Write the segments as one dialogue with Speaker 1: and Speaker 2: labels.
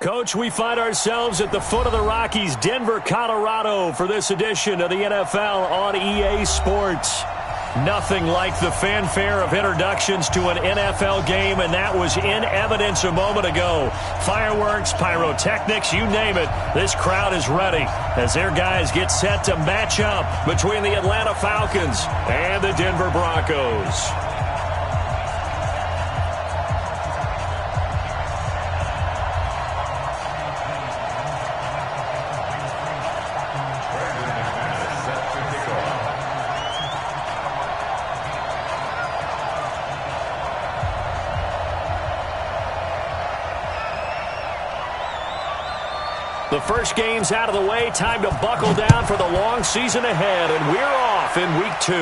Speaker 1: Coach, we find ourselves at the foot of the Rockies, Denver, Colorado, for this edition of the NFL on EA Sports. Nothing like the fanfare of introductions to an NFL game, and that was in evidence a moment ago. Fireworks, pyrotechnics, you name it. This crowd is ready as their guys get set to match up between the Atlanta Falcons and the Denver Broncos. The first game's out of the way. Time to buckle down for the long season ahead, and we're off in week 2.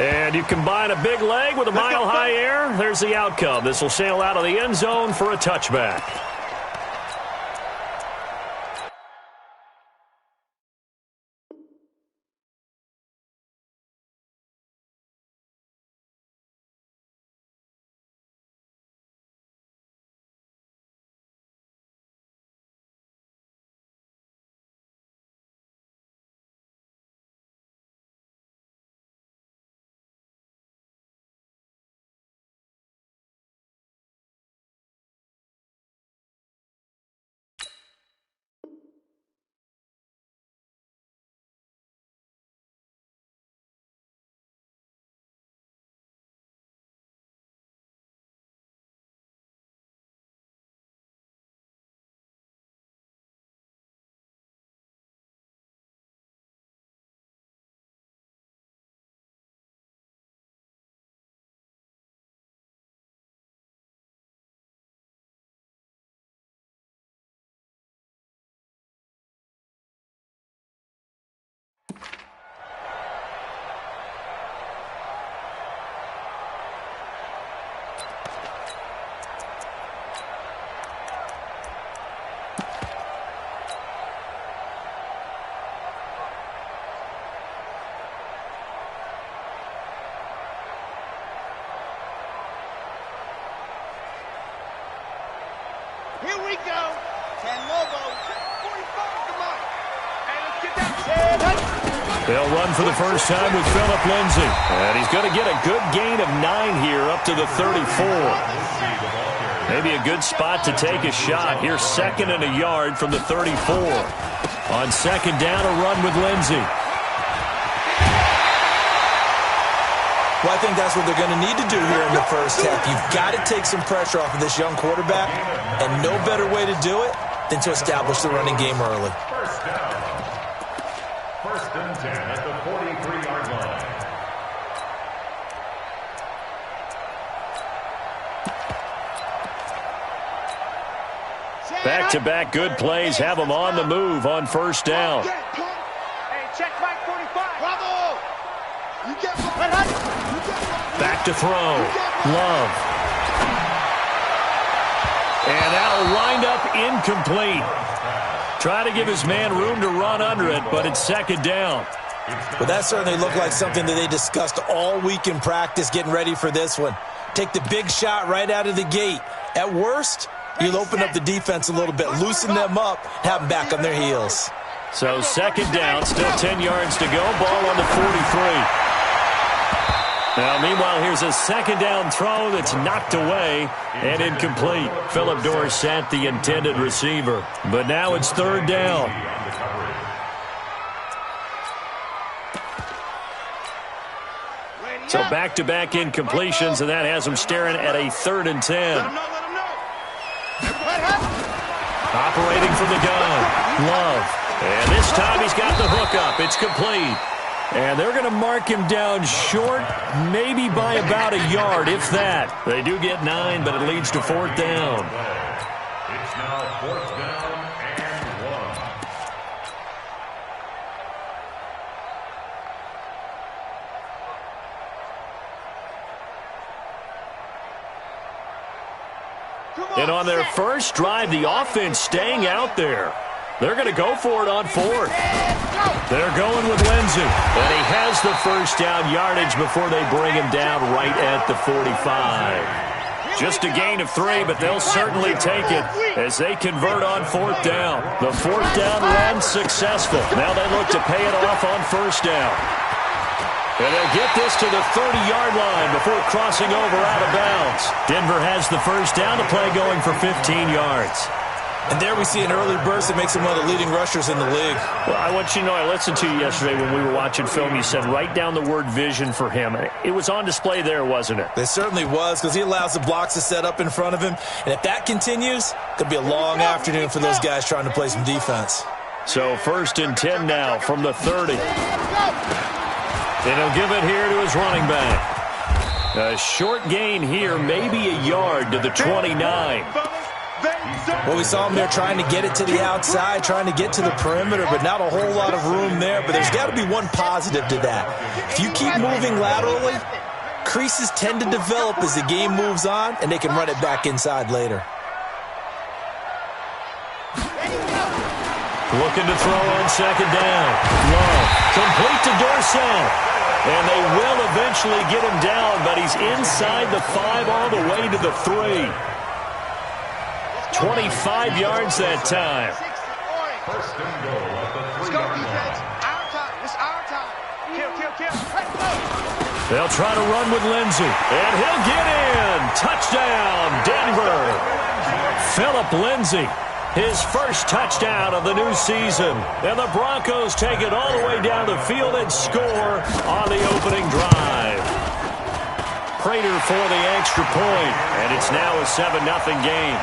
Speaker 1: And you combine a big leg with a mile-high air, there's the outcome. This will sail out of the end zone for a touchback.
Speaker 2: Here we go. 10 logos. 45, come on. Hey, let's get that.
Speaker 1: They'll run for the first time with Phillip Lindsay. And he's going to get a good gain of 9 here up to the 34. Maybe a good spot to take a shot. Here's 2nd and a yard from the 34. On 2nd down, a run with Lindsay.
Speaker 3: Well, I think that's what they're going to need to do here in the first half. You've got to take some pressure off of this young quarterback, and no better way to do it than to establish the running game early.
Speaker 4: First down. 1st and 10 at the 43-yard line.
Speaker 1: Back-to-back good plays have them on the move on 1st down.
Speaker 2: Hey, check Mike 45. Bravo. You get
Speaker 1: Back to throw. Love. And that'll wind up incomplete. Try to give his man room to run under it, but it's 2nd down.
Speaker 3: Well, that certainly looked like something that they discussed all week in practice getting ready for this one. Take the big shot right out of the gate. At worst, you'll open up the defense a little bit, loosen them up, have them back on their heels.
Speaker 1: So 2nd down, still 10 yards to go. Ball on the 43. Now, meanwhile, here's a 2nd down throw that's knocked away and incomplete. Phillip Dorsett, the intended receiver. But now it's 3rd down. So back-to-back incompletions, and that has them staring at a 3rd and 10. Operating from the gun, Love. And this time he's got the hook up. It's complete. And they're going to mark him down short, maybe by about a yard, if that. They do get 9, but it leads to 4th down.
Speaker 4: It's now 4th down and
Speaker 1: 1. And on their first drive, the offense staying out there. They're going to go for it on 4th. They're going with Lindsay. And he has the 1st down yardage before they bring him down right at the 45. Just a gain of 3, but they'll certainly take it as they convert on 4th down. The 4th down run successful. Now they look to pay it off on 1st down. And they'll get this to the 30-yard line before crossing over out of bounds. Denver has the 1st down, the play going for 15 yards.
Speaker 3: And there we see an early burst that makes him one of the leading rushers in the league.
Speaker 1: Well, I want you to know, I listened to you yesterday when we were watching film. You said write down the word vision for him. It was on display there, wasn't it?
Speaker 3: It certainly was, because he allows the blocks to set up in front of him. And if that continues, it could be a long afternoon for those guys trying to play some defense.
Speaker 1: So 1st and 10 now from the 30. And he'll give it here to his running back. A short gain here, maybe a yard to the 29.
Speaker 3: Well, we saw him there trying to get it to the outside, trying to get to the perimeter, but not a whole lot of room there. But there's got to be one positive to that. If you keep moving laterally, creases tend to develop as the game moves on, and they can run it back inside later.
Speaker 1: Looking to throw on 2nd down. Love. Complete to Dorsett. And they will eventually get him down, but he's inside the 5 all the way to the 3. 25 yards that time.
Speaker 4: First and goal at the 3-yard line.
Speaker 2: Our time. It's our time. Kill.
Speaker 1: They'll try to run with Lindsey. And he'll get in. Touchdown, Denver. Philip Lindsey, his first touchdown of the new season. And the Broncos take it all the way down the field and score on the opening drive. Prater for the extra point, and it's now a 7-0 game.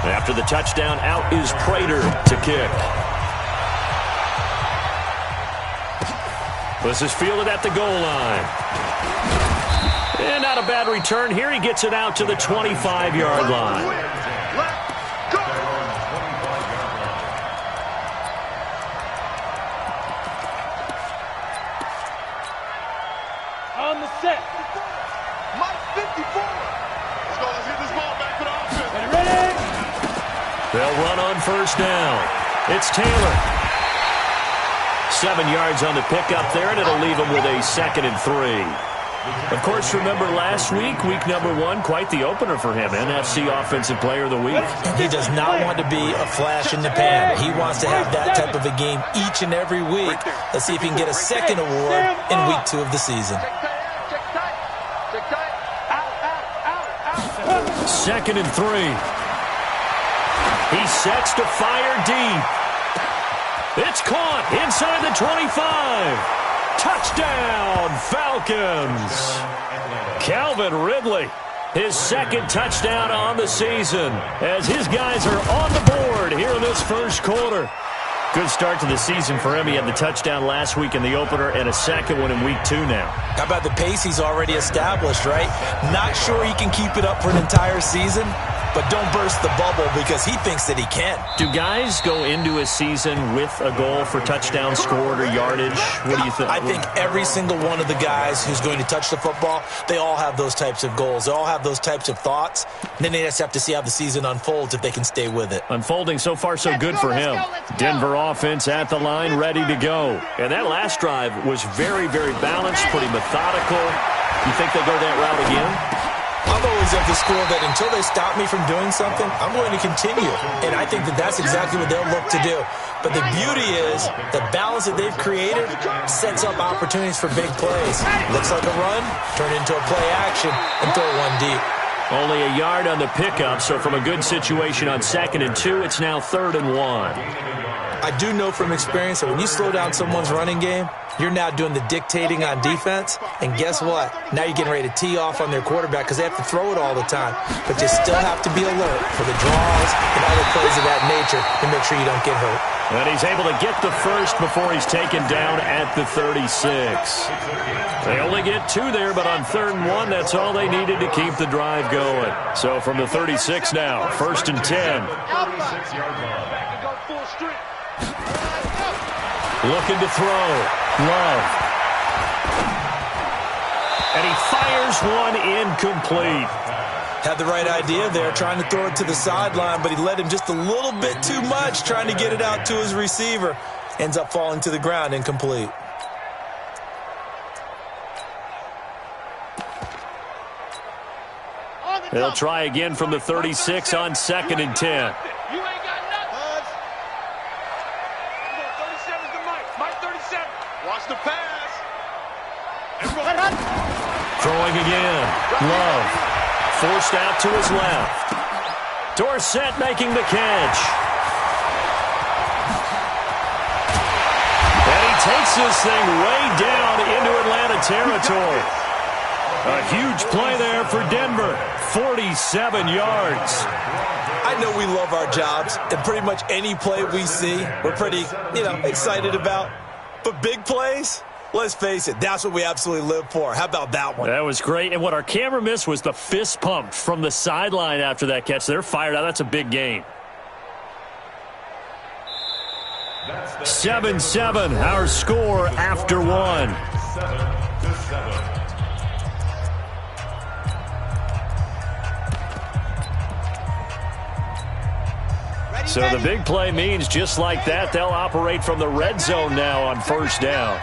Speaker 1: After the touchdown, out is Prater to kick. This is fielded at the goal line. And not a bad return here. He gets it out to the 25-yard line.
Speaker 2: On the set. Mike 54. Let's get this ball back to the offense. Ready?
Speaker 1: They'll run on 1st down. It's Taylor. 7 yards on the pickup there, and it'll leave him with a 2nd and 3. Of course, remember last week, week number 1, quite the opener for him. NFC Offensive Player of the Week.
Speaker 3: He does not want to be a flash in the pan. He wants to have that type of a game each and every week. Let's see if he can get a 2nd award in week 2 of the season.
Speaker 1: 2nd and 3. He sets to fire deep. It's caught inside the 25. Touchdown, Falcons. Calvin Ridley, his 2nd touchdown on the season as his guys are on the board here in this 1st quarter. Good start to the season for him. He had the touchdown last week in the opener and a 2nd one in week 2 now.
Speaker 3: How about the pace he's already established, right? Not sure he can keep it up for an entire season, but don't burst the bubble because he thinks that he can.
Speaker 1: Do guys go into a season with a goal for touchdown scored or yardage? What do you think?
Speaker 3: I think every single one of the guys who's going to touch the football, they all have those types of goals. They all have those types of thoughts. And then they just have to see how the season unfolds if they can stay with it.
Speaker 1: Unfolding so far so good for him. Denver offense at the line, ready to go. And that last drive was very, very balanced, pretty methodical. You think they'll go that route again?
Speaker 3: I'm always of the school that until they stop me from doing something, I'm going to continue. And I think that that's exactly what they'll look to do. But the beauty is the balance that they've created sets up opportunities for big plays. Looks like a run, turn into a play action, and throw one deep.
Speaker 1: Only a yard on the pickup, so from a good situation on 2nd and 2, it's now 3rd and 1.
Speaker 3: I do know from experience that when you slow down someone's running game, you're now doing the dictating on defense. And guess what? Now you're getting ready to tee off on their quarterback because they have to throw it all the time. But you still have to be alert for the draws and other plays of that nature to make sure you don't get hurt.
Speaker 1: And he's able to get the first before he's taken down at the 36. They only get 2 there, but on 3rd and 1, that's all they needed to keep the drive going. So from the 36 now, 1st and 10. Looking to throw. Love. And he fires one incomplete.
Speaker 3: Had the right idea there, trying to throw it to the sideline, but he led him just a little bit too much, trying to get it out to his receiver. Ends up falling to the ground, incomplete.
Speaker 1: They'll try again from the 36 on 2nd and 10.
Speaker 2: You ain't got nothing. 37's the Mike. Mike 37. Watch the pass.
Speaker 1: Throwing again. Love. Forced out to his left. Dorsett making the catch. And he takes this thing way down into Atlanta territory. A huge play there for Denver. 47 yards.
Speaker 3: I know we love our jobs, and pretty much any play we see, we're pretty, excited about. But big plays, let's face it, that's what we absolutely live for. How about that one?
Speaker 1: That was great. And what our camera missed was the fist pump from the sideline after that catch. They're fired out. That's a big game. 7-7, our score after one.
Speaker 4: 7-7.
Speaker 1: So the big play means just like that, they'll operate from the red zone now on 1st down.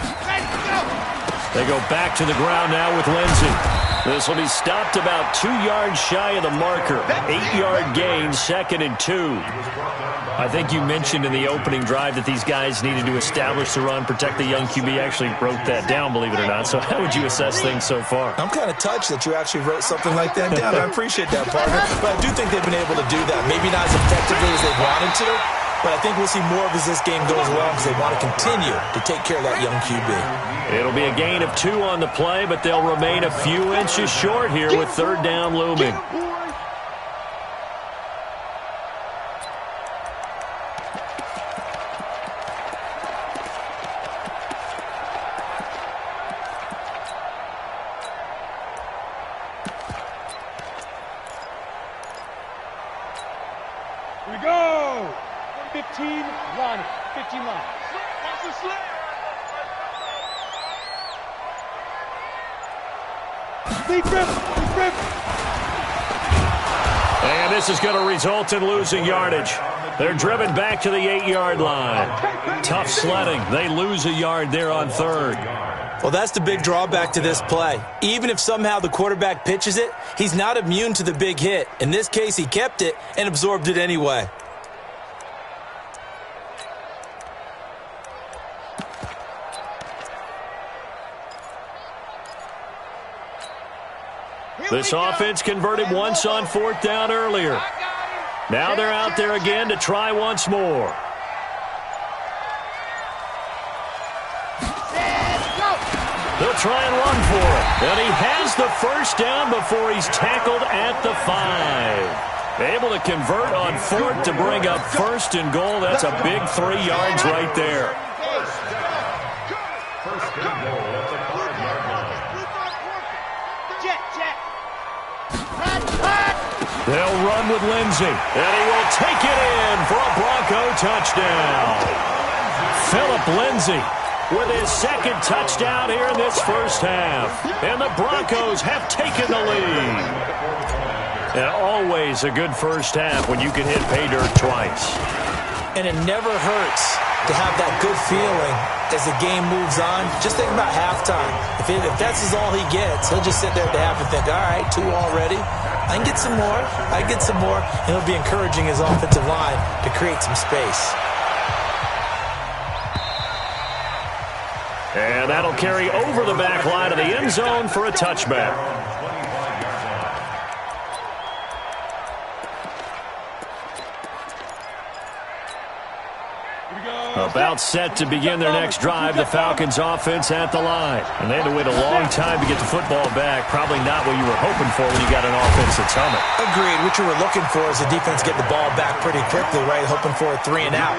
Speaker 1: They go back to the ground now with Lindsey. This will be stopped about 2 yards shy of the marker. 8-yard gain, 2nd and 2. I think you mentioned in the opening drive that these guys needed to establish the run, protect the young QB. Actually wrote that down, believe it or not. So how would you assess things so far?
Speaker 3: I'm kind of touched that you actually wrote something like that down. I appreciate that, partner. But I do think they've been able to do that. Maybe not as effectively as they wanted to, but I think we'll see more of as this game goes along because they want to continue to take care of that young QB.
Speaker 1: It'll be a gain of 2 on the play, but they'll remain a few inches short here with 3rd down looming.
Speaker 2: Here we go. 15 line. 15 line. Watch the slip.
Speaker 1: And this is going to result in losing yardage. They're driven back to the 8-yard line. Tough sledding. They lose a yard there on 3rd.
Speaker 3: Well, that's the big drawback to this play. Even if somehow the quarterback pitches it, he's not immune to the big hit. In this case, he kept it and absorbed it anyway.
Speaker 1: This offense converted once on 4th down earlier. Now they're out there again to try once more. They'll try and run for it. And he has the 1st down before he's tackled at the 5. Able to convert on 4th to bring up 1st and goal. That's a big 3 yards right there.
Speaker 4: First and goal at the 5-yard line.
Speaker 1: They'll run with Lindsey, and he will take it in for a Bronco touchdown. Philip Lindsey with his 2nd touchdown here in this 1st half. And the Broncos have taken the lead. And always a good 1st half when you can hit pay dirt twice.
Speaker 3: And it never hurts to have that good feeling as the game moves on. Just think about halftime. If that's all he gets, he'll just sit there at the half and think, all right, 2 already. I can get some more. I get some more. And he'll be encouraging his offensive line to create some space.
Speaker 1: And that'll carry over the back line of the end zone for a touchback. About set to begin their next drive, the Falcons offense at the line. And they had to wait a long time to get the football back. Probably not what you were hoping for when you got an offense that's humming.
Speaker 3: Agreed. What you were looking for is the defense get the ball back pretty quickly, right? Hoping for a 3 and out.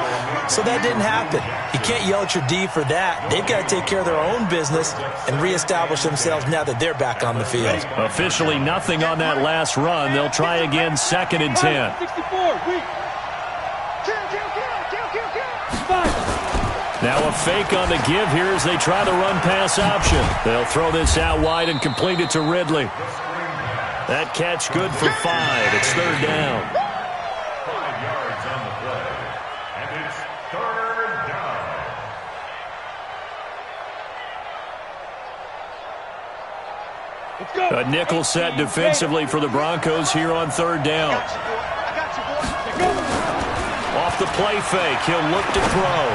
Speaker 3: So that didn't happen. You can't yell at your D for that. They've got to take care of their own business and reestablish themselves now that they're back on the field.
Speaker 1: Officially nothing on that last run. They'll try again 2nd and 10.
Speaker 2: 64, weak.
Speaker 1: Now a fake on the give here as they try the run-pass option. They'll throw this out wide and complete it to Ridley. That catch good for 5. It's 3rd down.
Speaker 4: 5 yards on the play. And it's 3rd down.
Speaker 1: A nickel set defensively for the Broncos here on third down. Off the play fake, he'll look to throw.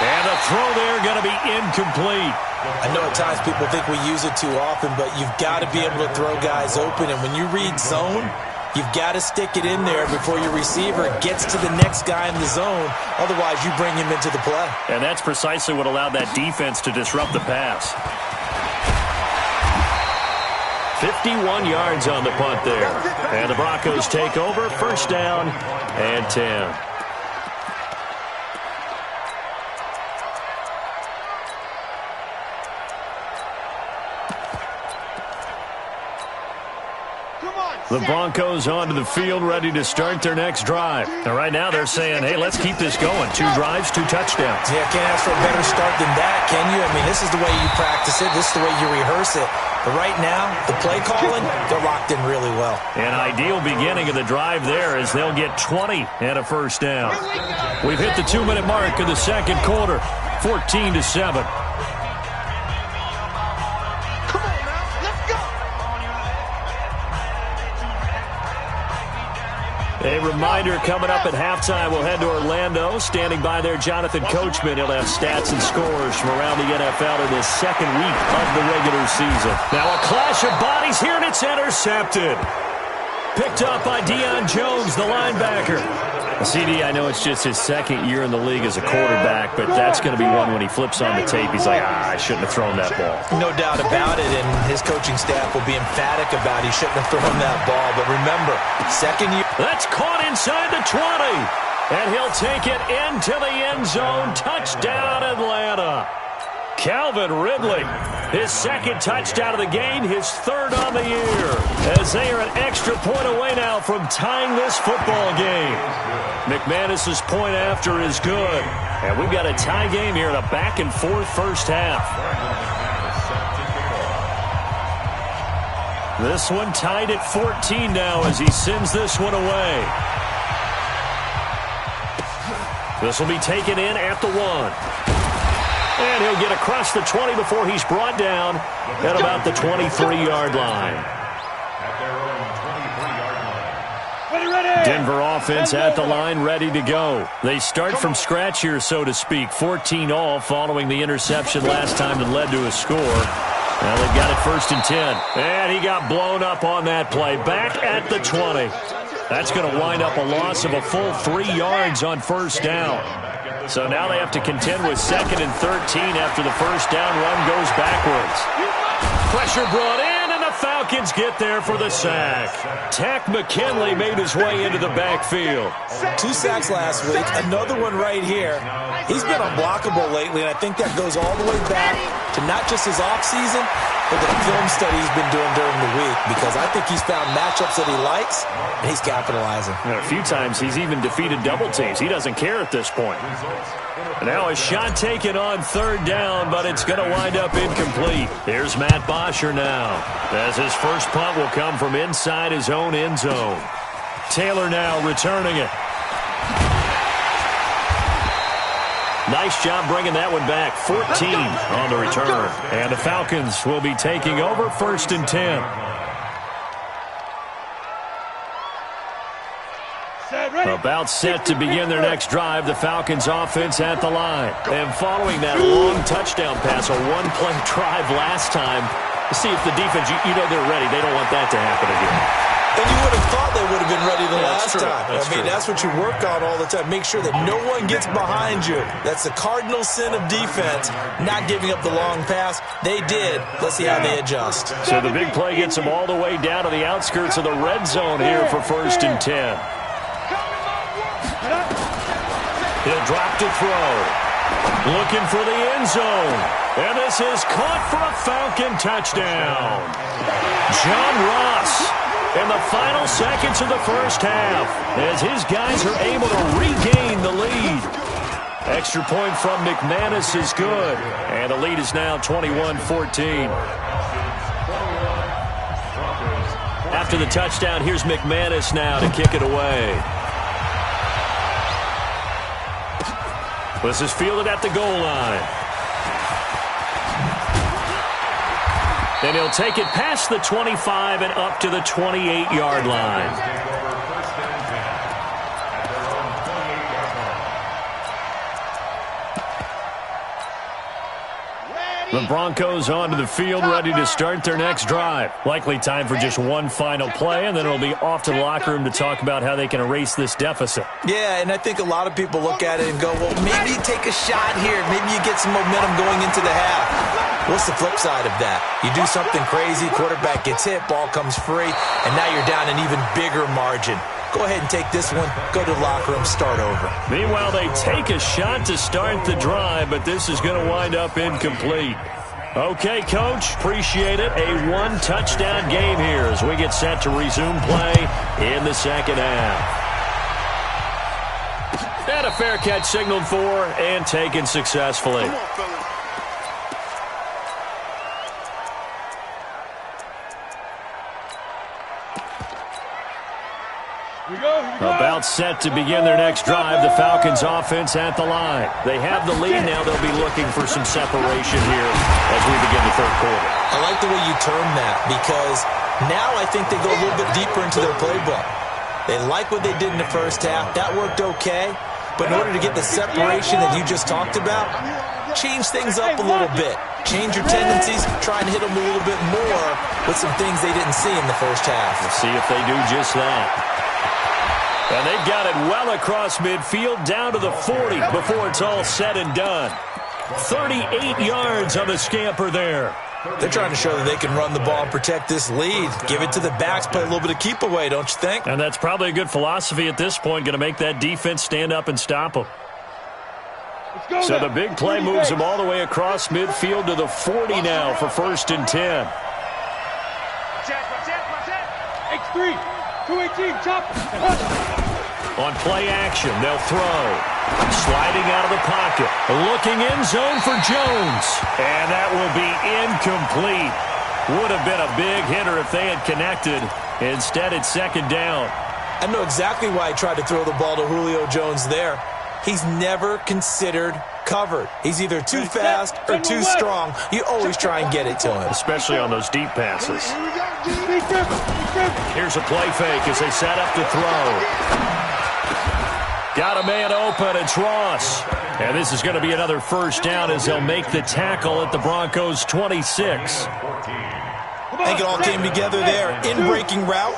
Speaker 1: And the throw there going to be incomplete.
Speaker 3: I know at times people think we use it too often, but you've got to be able to throw guys open. And when you read zone, you've got to stick it in there before your receiver gets to the next guy in the zone. Otherwise, you bring him into the play.
Speaker 1: And that's precisely what allowed that defense to disrupt the pass. 51 yards on the punt there. And the Broncos take over, first down and 10. The Broncos onto the field, ready to start their next drive. And right now they're saying, hey, let's keep this going. 2 drives, 2 touchdowns.
Speaker 3: Yeah, can't ask for a better start than that, can you? I mean, this is the way you practice it. This is the way you rehearse it. But right now, the play calling, they're locked in really well.
Speaker 1: An ideal beginning of the drive there as they'll get 20 and a first down. We've hit the 2-minute mark of the second quarter, 14-7. A reminder coming up at halftime, we'll head to Orlando. Standing by there, Jonathan Coachman. He'll have stats and scores from around the NFL in this second week of the regular season. Now a clash of bodies here, and it's intercepted. Picked up by Deion Jones, the linebacker. CD, I know it's just his second year in the league as a quarterback, but that's going to be one when he flips on the tape. He's like, I shouldn't have thrown that ball.
Speaker 3: No doubt about it, and his coaching staff will be emphatic about he shouldn't have thrown that ball. But remember, second year.
Speaker 1: That's caught inside the 20, and he'll take it into the end zone. Touchdown, Atlanta. Calvin Ridley, his second touchdown of the game, his third on the year, as they are an extra point away now from tying this football game. McManus's point after is good, and we've got a tie game here in a back-and-forth first half. This one tied at 14 now as he sends this one away. This will be taken in at the 1. And he'll get across the 20 before he's brought down at about the 23-yard line. Denver offense at the line, ready to go. They start from scratch here, so to speak. 14 all following the interception last time that led to a score. Now they've got it first and 10. And he got blown up on that play. Back at the 20. That's going to wind up a loss of a full 3 yards on first down. So now they have to contend with 2nd and 13 after the first down run goes backwards. Pressure brought in, and the Falcons get there for the sack. Tack McKinley made his way into the backfield.
Speaker 3: 2 sacks last week, another one right here. He's been unblockable lately, and I think that goes all the way back to not just his offseason, but the film study he's been doing during the week, because I think he's found matchups that he likes, and he's capitalizing.
Speaker 1: And a few times he's even defeated double teams. He doesn't care at this point. Now a shot taken on third down, but it's going to wind up incomplete. Here's Matt Bosher now, as his first punt will come from inside his own end zone. Taylor now returning it. Nice job bringing that one back. 14 on the return. And the Falcons will be taking over first and 10. About set to begin their next drive. The Falcons offense at the line. And following that long touchdown pass, a one-play drive last time, to see if the defense, you know they're ready. They don't want that to happen again.
Speaker 3: And you would have thought they would have been ready the last time. That's what you work on all the time. Make sure that no one gets behind you. That's the cardinal sin of defense, not giving up the long pass. They did. Let's see how they adjust.
Speaker 1: So the big play gets them all the way down to the outskirts of the red zone here for first and 10. He'll drop to throw. Looking for the end zone. And this is caught for a Falcon touchdown. John Ross in the final seconds of the first half, as his guys are able to regain the lead. Extra point from McManus is good, and the lead is now 21-14. After the touchdown, here's McManus now to kick it away. This is fielded at the goal line. And he'll take it past the 25 and up to the 28-yard line. The Broncos onto the field, ready to start their next drive. Likely time for just one final play, and then it'll be off to the locker room to talk about how they can erase this deficit.
Speaker 3: Yeah, and I think a lot of people look at it and go, well, maybe you take a shot here. Maybe you get some momentum going into the half. What's the flip side of that? You do something crazy, quarterback gets hit, ball comes free, and now you're down an even bigger margin. Go ahead and take this one, go to the locker room, start over.
Speaker 1: Meanwhile, they take a shot to start the drive, but this is going to wind up incomplete. Okay, Coach, appreciate it. A one-touchdown game here as we get set to resume play in the second half. And a fair catch signaled for and taken successfully.
Speaker 2: Come on, fellas.
Speaker 1: About set to begin their next drive, the Falcons offense at the line. They have the lead now. They'll be looking for some separation here as we begin the third quarter.
Speaker 3: I like the way you term that because now I think they go a little bit deeper into their playbook. They like what they did in the first half. That worked okay. But in order to get the separation that you just talked about, change things up a little bit. Change your tendencies, try and hit them a little bit more with some things they didn't see in the first half.
Speaker 1: We'll see if they do just that. And they've got it well across midfield, down to the 40 before it's all said and done. 38 yards on the scamper there.
Speaker 3: They're trying to show that they can run the ball and protect this lead. Give it to the backs, play a little bit of keep away, don't you think?
Speaker 1: And that's probably a good philosophy at this point, going to make that defense stand up and stop them. So the big play moves them all the way across midfield to the 40 now for 1st and 10.
Speaker 2: X3. 218, chop.
Speaker 1: On play action, they'll throw. Sliding out of the pocket. Looking end zone for Jones. And that will be incomplete. Would have been a big hitter if they had connected. Instead, it's second down.
Speaker 3: I know exactly why I tried to throw the ball to Julio Jones there. He's never considered covered. He's either too fast or too strong. You always try and get it to him.
Speaker 1: Especially on those deep passes. Here's a play fake as they set up to throw. Got a man open. It's Ross. And this is going to be another first down as they'll make the tackle at the Broncos' 26.
Speaker 3: I think it all came together there. In-breaking route.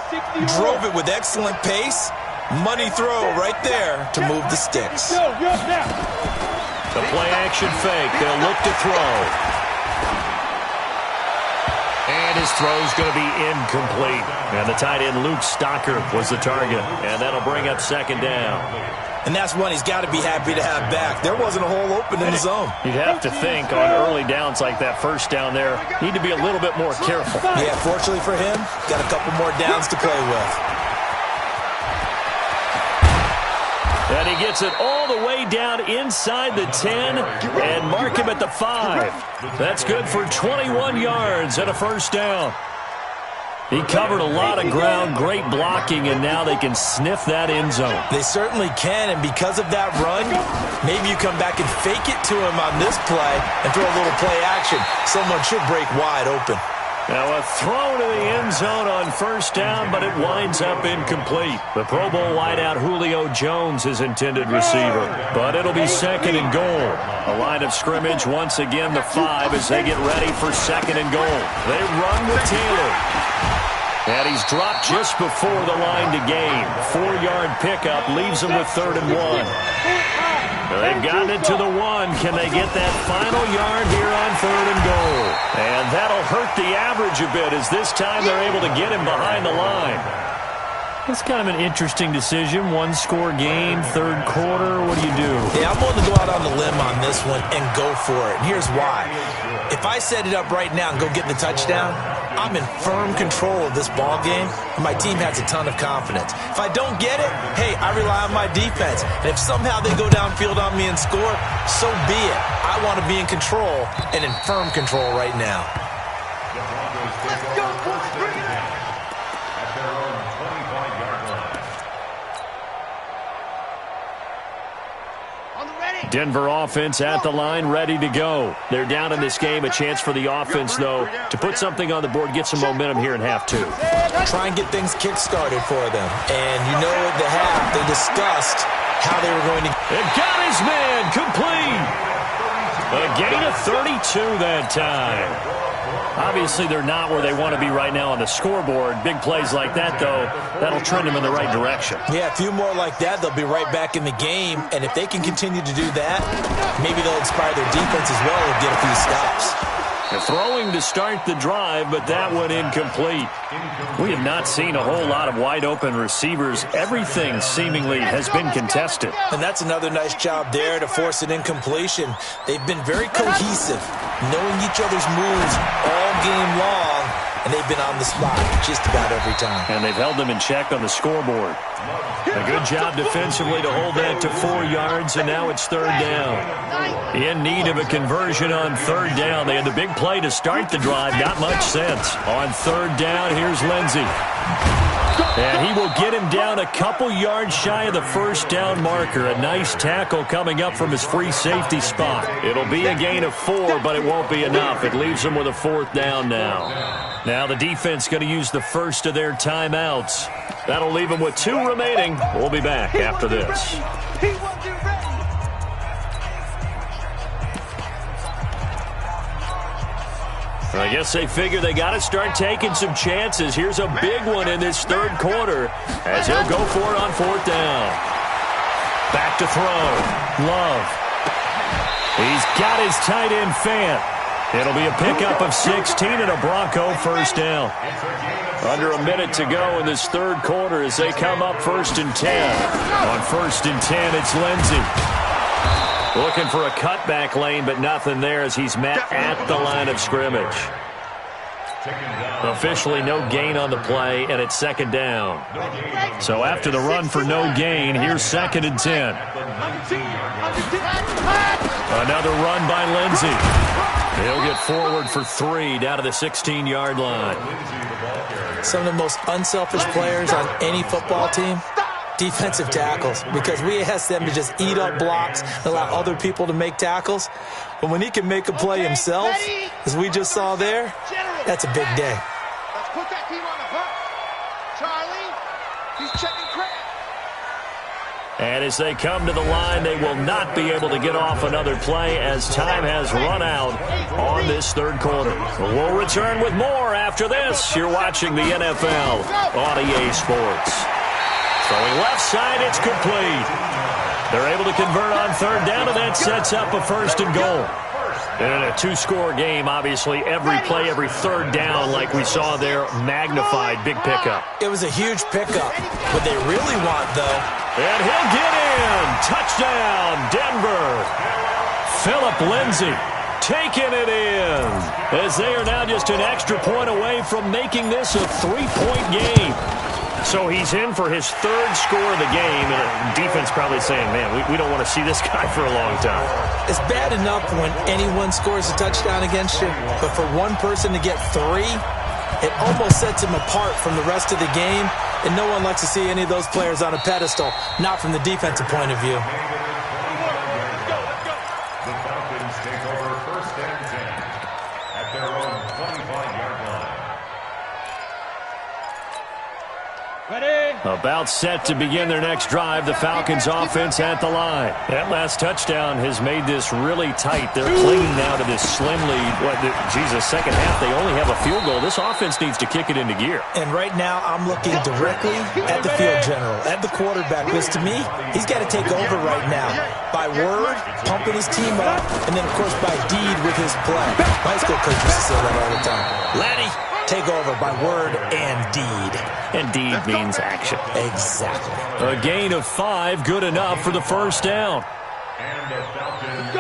Speaker 3: Drove it with excellent pace. Money throw right there to move the sticks.
Speaker 1: The play action fake. They'll look to throw. And his throw's going to be incomplete. And the tight end Luke Stocker was the target. And that'll bring up second down.
Speaker 3: And that's one he's got to be happy to have back. There wasn't a hole open in the zone.
Speaker 1: You'd have to think on early downs like that first down there, need to be a little bit more careful.
Speaker 3: Yeah, fortunately for him, got a couple more downs to play with.
Speaker 1: And he gets it all the way down inside the 10 and mark him at the 5. That's good for 21 yards and a first down. He covered a lot of ground, great blocking, and now they can sniff that end zone.
Speaker 3: They certainly can, and because of that run, maybe you come back and fake it to him on this play and throw a little play action. Someone should break wide open.
Speaker 1: Now a throw to the end zone on first down, but it winds up incomplete. The Pro Bowl wideout Julio Jones is intended receiver, but it'll be second and goal. A line of scrimmage once again the 5 as they get ready for second and goal. They run with Taylor. And he's dropped just before the line to gain. 4-yard pickup leaves him with 3rd and 1. They've gotten it to the 1. Can they get that final yard here on 3rd and goal? And that'll hurt the average a bit as this time they're able to get him behind the line. It's kind of an interesting decision. 1-score game, 3rd quarter. What do you do?
Speaker 3: Yeah, I'm willing to go out on the limb on this one and go for it. And here's why. If I set it up right now and go get the touchdown, I'm in firm control of this ball game, and my team has a ton of confidence. If I don't get it, hey, I rely on my defense. And if somehow they go downfield on me and score, so be it. I want to be in control and in firm control right now.
Speaker 2: Let's go, boys. Bring it on.
Speaker 4: At their own 25-yard line.
Speaker 2: On the ready.
Speaker 1: Denver offense at the line, ready to go. They're down in this game. A chance for the offense, though, to put something on the board, get some momentum here in half two.
Speaker 3: Try and get things kick-started for them. And you know at the half, they discussed how they were going to...
Speaker 1: It got his man complete. A gain of 32 that time. Obviously, they're not where they want to be right now on the scoreboard. Big plays like that, though, that'll trend them in the right direction.
Speaker 3: Yeah, a few more like that, they'll be right back in the game. And if they can continue to do that, maybe they'll inspire their defense as well and get a few stops.
Speaker 1: They're throwing to start the drive, but that one incomplete. We have not seen a whole lot of wide-open receivers. Everything seemingly has been contested.
Speaker 3: And that's another nice job there to force an incompletion. They've been very cohesive, knowing each other's moves all game long, and they've been on the spot just about every time.
Speaker 1: And they've held them in check on the scoreboard. A good job defensively to hold that to 4 yards, and now it's third down. In need of a conversion on third down. They had the big play to start the drive. Not much sense. On third down, here's Lindsey. And he will get him down a couple yards shy of the first down marker. A nice tackle coming up from his free safety spot. It'll be a gain of 4, but it won't be enough. It leaves him with a fourth down now. Now the defense going to use the first of their timeouts. That'll leave them with 2 remaining. We'll be back after this. I guess they figure they got to start taking some chances. Here's a big one in this third quarter as he'll go for it on fourth down. Back to throw. Love. He's got his tight end Fant. It'll be a pickup of 16 and a Bronco first down. Under a minute to go in this third quarter as they come up 1st and 10. On 1st and 10, it's Lindsey. Looking for a cutback lane, but nothing there as he's met at the line of scrimmage. Officially no gain on the play, and it's second down. So after the run for no gain, here's 2nd and 10. Another run by Lindsey. He'll get forward for 3 down to the 16-yard line.
Speaker 3: Some of the most unselfish players on any football team, defensive tackles, because we ask them to just eat up blocks and allow other people to make tackles. But when he can make a play himself, as we just saw there, that's a big day.
Speaker 2: Let's put that team on the hook. Charlie, he's checking credit.
Speaker 1: And as they come to the line, they will not be able to get off another play as time has run out on this third quarter. We'll return with more after this. You're watching the NFL on EA Sports. Throwing left side, it's complete. They're able to convert on third down, and that sets up a 1st and goal. And in a 2-score game, obviously, every play, every third down, like we saw there, magnified, big pickup.
Speaker 3: It was a huge pickup. What they really want, though...
Speaker 1: And he'll get in. Touchdown, Denver. Phillip Lindsey taking it in as they are now just an extra point away from making this a 3-point game. So he's in for his 3rd score of the game, and the defense probably saying, man, we don't want to see this guy for a long time.
Speaker 3: It's bad enough when anyone scores a touchdown against you, but for one person to get 3, it almost sets him apart from the rest of the game, and no one likes to see any of those players on a pedestal, not from the defensive point of view.
Speaker 4: The Falcons take over 1st and 10 at their own 25-yard line.
Speaker 2: Ready?
Speaker 1: About set to begin their next drive, the Falcons offense at the line. That last touchdown has made this really tight. They're clinging now to this slim lead. Second half, they only have a field goal. This offense needs to kick it into gear.
Speaker 3: And right now, I'm looking directly at the field general, at the quarterback, because to me, he's got to take over right now. By word, pumping his team up, and then, of course, by deed with his play. My school coach used to say that all the time. Laddie, take over by word and deed.
Speaker 1: And deed means action.
Speaker 3: Exactly.
Speaker 1: A gain of 5, good enough for the first down.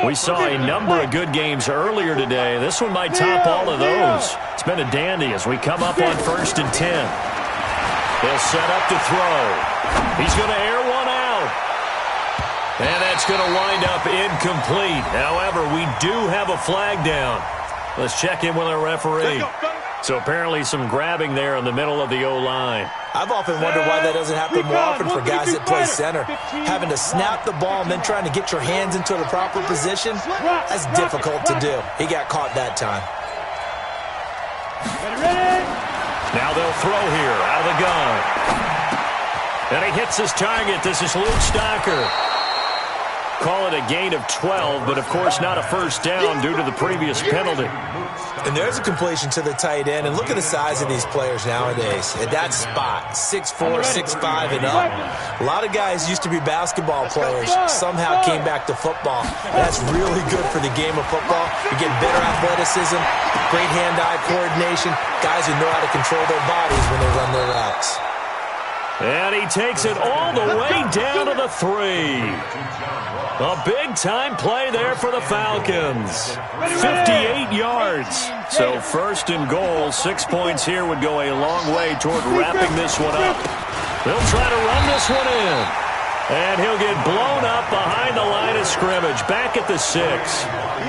Speaker 1: We saw a number of good games earlier today. This one might top all of those. It's been a dandy as we come up on 1st and 10. They'll set up to throw. He's going to air one out. And that's going to wind up incomplete. However, we do have a flag down. Let's check in with our referee. So apparently some grabbing there in the middle of the O-line.
Speaker 3: I've often wondered why that doesn't happen more often for guys that play center. Having to snap the ball and then trying to get your hands into the proper position, that's difficult to do. He got caught that time.
Speaker 1: Now they'll throw here out of the gun. And he hits his target. This is Luke Stocker. Call it a gain of 12, but of course not a first down due to the previous penalty.
Speaker 3: And there's a completion to the tight end. And look at the size of these players nowadays. At that spot, 6'4", 6'5", and up. A lot of guys used to be basketball players, somehow came back to football. That's really good for the game of football. You get better athleticism, great hand-eye coordination, guys who know how to control their bodies when they run their routes.
Speaker 1: And he takes it all the way down to the 3. A big-time play there for the Falcons. 58 yards. So first and goal, 6 points here would go a long way toward wrapping this one up. They'll try to run this one in. And he'll get blown up behind the line of scrimmage. Back at the 6.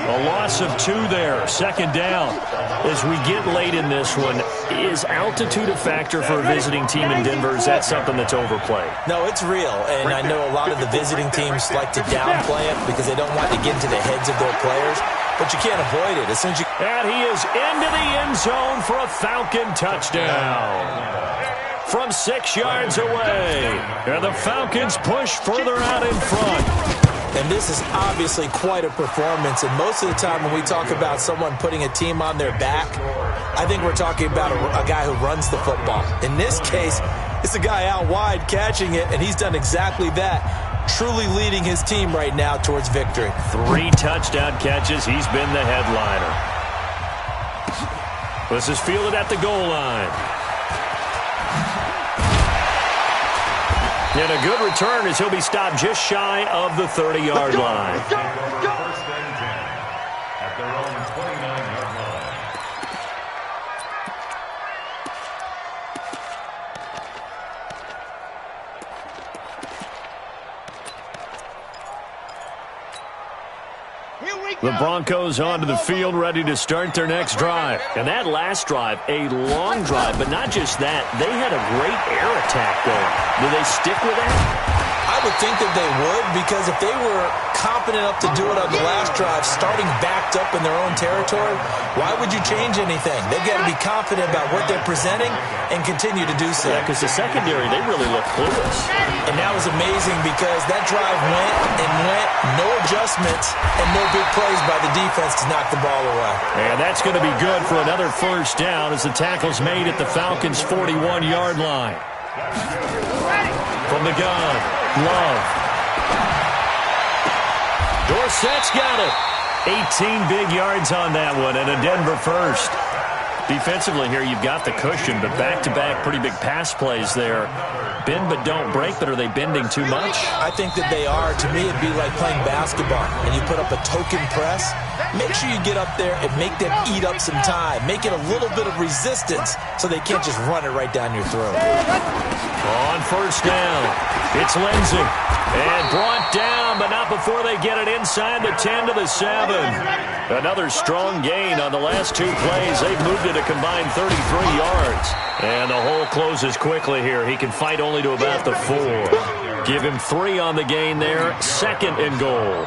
Speaker 1: A loss of 2 there. Second down. As we get late in this one, is altitude a factor for a visiting team in Denver? Is that something that's overplayed?
Speaker 3: No, it's real. And I know a lot of the visiting teams like to downplay it because they don't want to get into the heads of their players. But you can't avoid it. As soon as you...
Speaker 1: And he is into the end zone for a Falcon touchdown. From 6 yards away. And the Falcons push further out in front.
Speaker 3: And this is obviously quite a performance. And most of the time when we talk about someone putting a team on their back, I think we're talking about a guy who runs the football. In this case, it's a guy out wide catching it, and he's done exactly that, truly leading his team right now towards victory.
Speaker 1: 3 touchdown catches. He's been the headliner. This is fielded at the goal line. And a good return as he'll be stopped just shy of the 30-yard line.
Speaker 4: First and 10 at their own 29-yard line.
Speaker 1: The Broncos onto the field, ready to start their next drive. And that last drive, a long drive, but not just that. They had a great air attack going. Do they stick with that?
Speaker 3: I would think that they would, because if they were competent enough to do it on the last drive, starting backed up in their own territory, why would you change anything? They've got to be confident about what they're presenting and continue to do so.
Speaker 1: Yeah, because the secondary, they really look clueless.
Speaker 3: And that was amazing because that drive went and went, no adjustments, and no big plays by the defense to knock the ball away.
Speaker 1: And that's going to be good for another first down as the tackle's made at the Falcons' 41-yard line. From the gun, Love. Dorsett's got it. 18 big yards on that one, and a Denver first. Defensively here, you've got the cushion, but back-to-back pretty big pass plays there. Bend but don't break, but are they bending too much?
Speaker 3: I think that they are. To me, it'd be like playing basketball, and you put up a token press. Make sure you get up there and make them eat up some time. Make it a little bit of resistance so they can't just run it right down your throat.
Speaker 1: On first down, it's Lindsey. And brought down, but not before they get it inside the 10 to the 7. Another strong gain on the last 2 plays. They've moved it a combined 33 yards. And the hole closes quickly here. He can fight only to about the 4. Give him 3 on the gain there. Second and goal.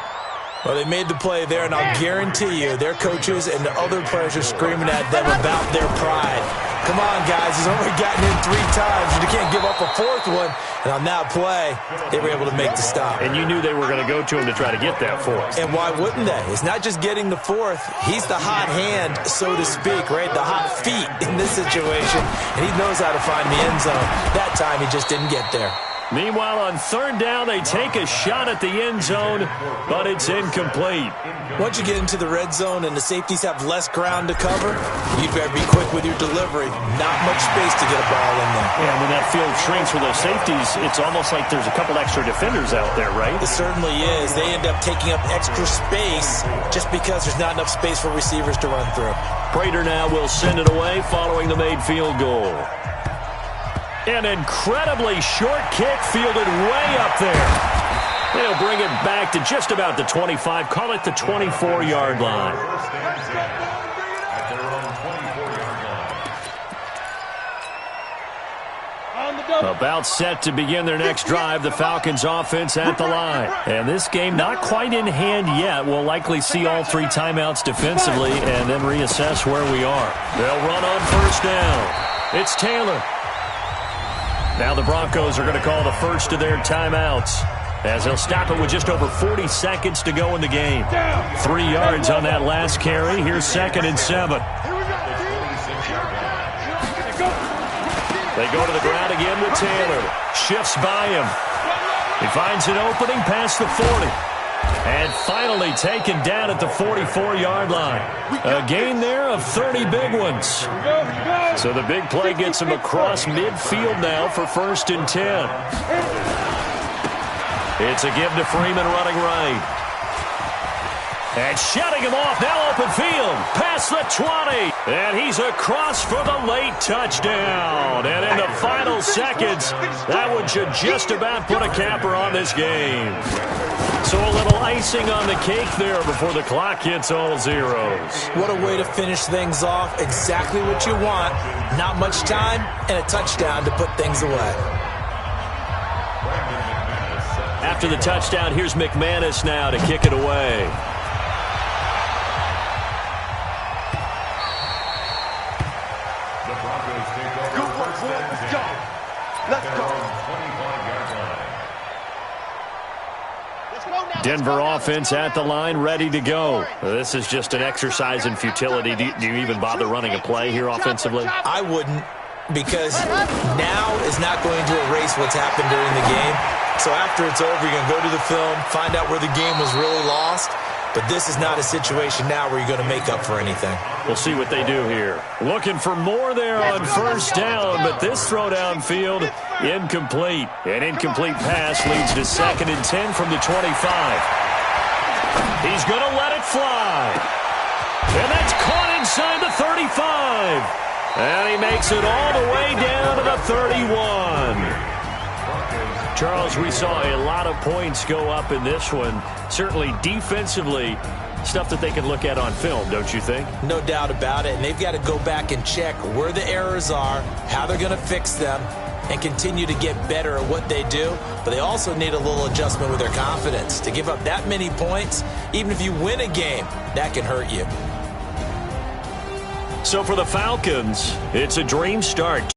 Speaker 3: Well, they made the play there, and I'll guarantee you their coaches and the other players are screaming at them about their pride. Come on, guys. He's only gotten in 3 times. You can't give up a 4th one. And on that play, they were able to make the stop.
Speaker 1: And you knew they were going to go to him to try to get that 4th.
Speaker 3: And why wouldn't they? It's not just getting the 4th. He's the hot hand, so to speak, right? The hot feet in this situation. And he knows how to find the end zone. That time, he just didn't get there.
Speaker 1: Meanwhile, on third down, they take a shot at the end zone, but it's incomplete.
Speaker 3: Once you get into the red zone and the safeties have less ground to cover, you better be quick with your delivery. Not much space to get a ball in there.
Speaker 1: Yeah, when that field shrinks for those safeties, it's almost like there's a couple extra defenders out there, right?
Speaker 3: It certainly is. They end up taking up extra space just because there's not enough space for receivers to run through.
Speaker 1: Prater now will send it away following the made field goal. An incredibly short kick fielded way up there. They'll bring it back to just about the 25. Call it the 24-yard line.
Speaker 4: At their own 24-yard line.
Speaker 1: About set to begin their next drive, the Falcons offense at the line. And this game not quite in hand yet. We'll likely see all 3 timeouts defensively and then reassess where we are. They'll run on first down. It's Taylor. Now the Broncos are going to call the first of their timeouts, as they'll stop it with just over 40 seconds to go in the game. 3 yards on that last carry. Here's 2nd and 7. They go to the ground again with Taylor. Shifts by him. He finds an opening past the 40. And finally taken down at the 44-yard line. A gain there of 30 big ones. So the big play gets him across midfield now for 1st and 10. It's a give to Freeman running right. And shutting him off, now open field, past the 20. And he's across for the late touchdown. And in the final seconds, that one should just about put a capper on this game. So a little icing on the cake there before the clock hits all zeros.
Speaker 3: What a way to finish things off. Exactly what you want. Not much time and a touchdown to put things away.
Speaker 1: After the touchdown, here's McManus now to kick it away. Denver offense at the line, ready to go. This is just an exercise in futility. Do you even bother running a play here offensively?
Speaker 3: I wouldn't, because now is not going to erase what's happened during the game. So after it's over, you're going to go to the film, find out where the game was really lost. But this is not a situation now where you're going to make up for anything.
Speaker 1: We'll see what they do here. Looking for more there on first down, but this throw downfield, incomplete. An incomplete pass leads to 2nd and 10 from the 25. He's going to let it fly. And that's caught inside the 35. And he makes it all the way down to the 31. Charles, we saw a lot of points go up in this one. Certainly defensively, stuff that they can look at on film, don't you think?
Speaker 3: No doubt about it. And they've got to go back and check where the errors are, how they're going to fix them, and continue to get better at what they do. But they also need a little adjustment with their confidence. To give up that many points, even if you win a game, that can hurt you.
Speaker 1: So for the Falcons, it's a dream start.